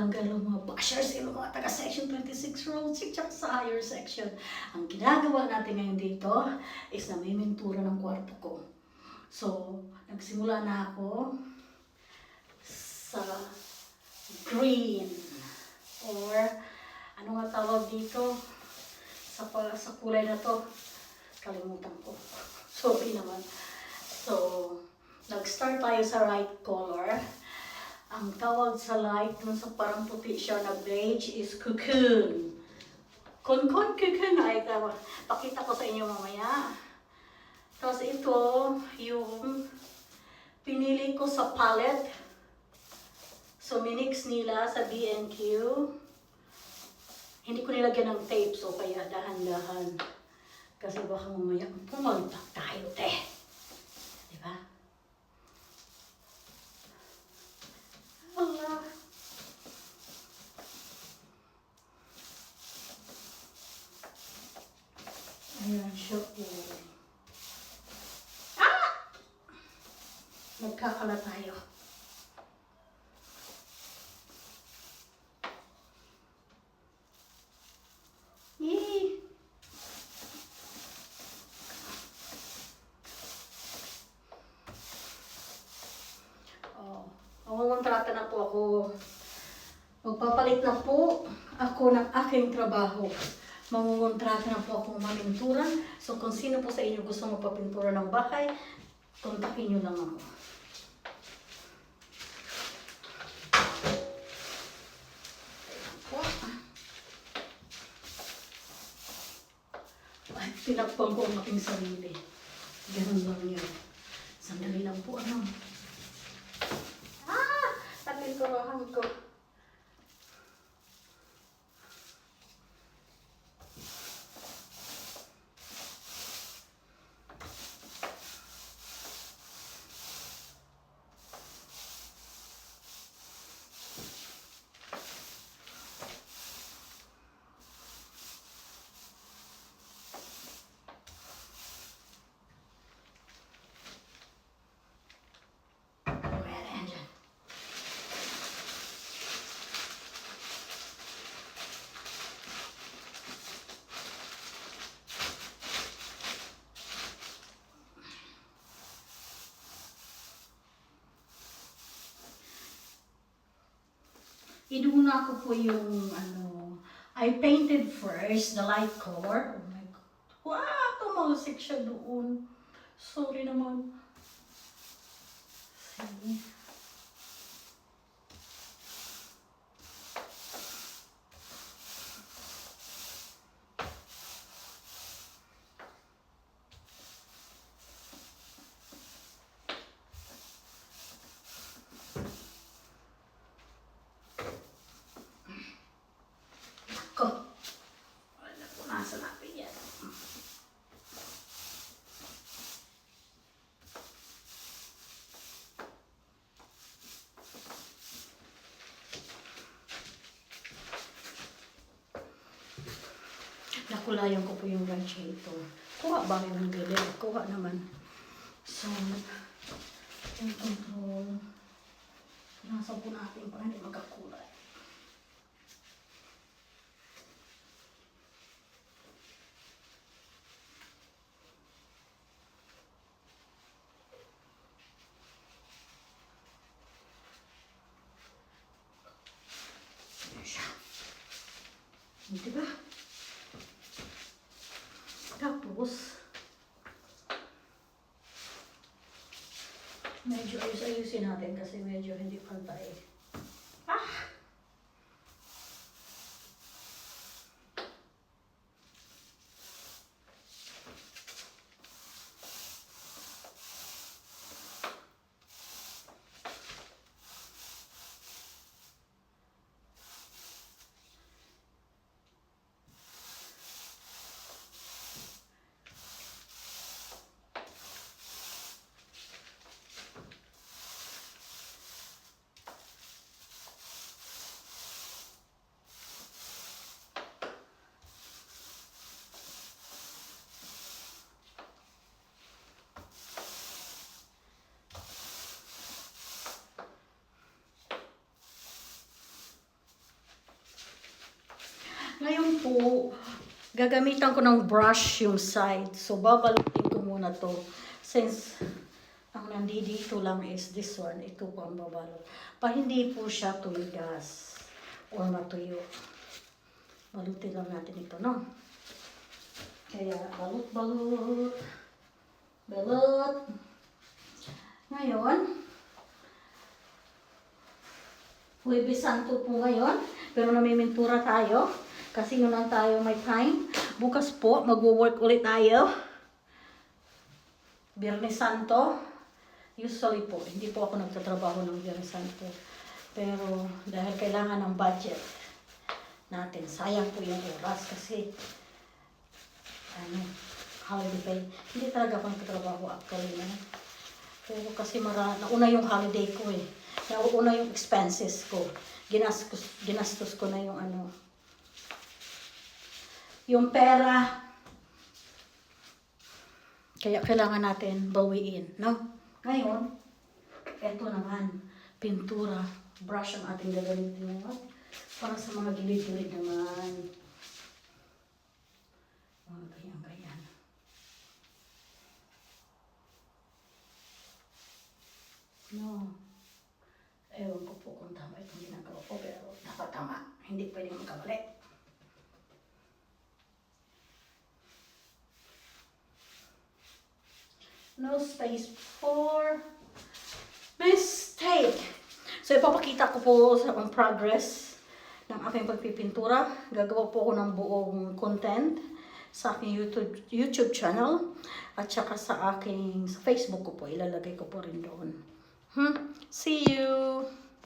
tanggal ang mga bashers, yung mga taga section 26 road, tsaka sa higher section. Ang ginagawa natin ngayon dito is namimintura ng kwarto ko. So, nagsimula na ako sa green or ano nga tawag dito sa kulay na to, kalimutan ko. Sorry naman. So, nag-start tayo sa light color. Ang tawag sa light, dun sa parang puti siya na beige is cocoon. Cocoon ay tawag. Pakita ko sa inyo mamaya. Tapos ito, yung pinili ko sa palette. So, minix nila sa B&Q. Hindi ko nilagyan ng tape, so kaya dahan-dahan. Kasi baka mamaya pumalpak tayo, Diba? Allah. Ayan siya po. Nagkakala tayo. Yee! Mangungontrata na po ako. Magpapalit na po ako ng aking trabaho. Mangungontrata na po akong mamintura. So kung sino po sa inyo gusto magpapintura ng bahay, kontakin nyo lang ako. Ay, tinakpan ko ang aking sarili. Ganun lang yun. Sandali lang po, ano. Napinturahan ko. Inuna ko po yung I painted first the light color. Oh my God. Wow, tumalsik siya doon. Sorry naman. See? Nakulayan ko po yung radiator. Kuha ba yung galing? Kuha naman. So, yung control. Nasa po natin para hindi magkakulay. Diba? Tapos, medyo ayus-ayusin natin kasi medyo hindi pantay. po, gagamitan ko ng brush yung side. So, babalutin ko muna to. Since ang nandito lang is this one, ito po ang babalot. Pa hindi po siya tumigas or matuyo. Balutin lang natin ito, no? Kaya, balot. Ngayon, Huwebes Santo po ngayon, pero namimintura tayo kasi yun lang tayo may time. Bukas po, magwo-work ulit tayo. Biyernes Santo, usually po, hindi po ako nagtatrabaho ng Biyernes Santo. Pero dahil kailangan ng budget natin, sayang po yung oras kasi holiday pay. Hindi talaga ako nagtatrabaho actually. Pero kasi nauna yung holiday ko eh. Nauna yung expenses ko. Ginastos ko na yung yung pera. Kaya kailangan natin bawiin, no? Ngayon, eto naman, pintura, brush ang ating gagamitin ngayon. Para sa mga gilid-gilid naman. Mga ganyan. No. Ewan ko po kung tama itong ginagawa ko, pero dapat tama. Hindi pwedeng magkamali. No space for mistake. So, ipapakita ko po sa progress ng aking pagpipintura. Gagawa po ako ng buong content sa aking YouTube channel at saka sa Facebook ko po. Ilalagay ko po rin doon. See you!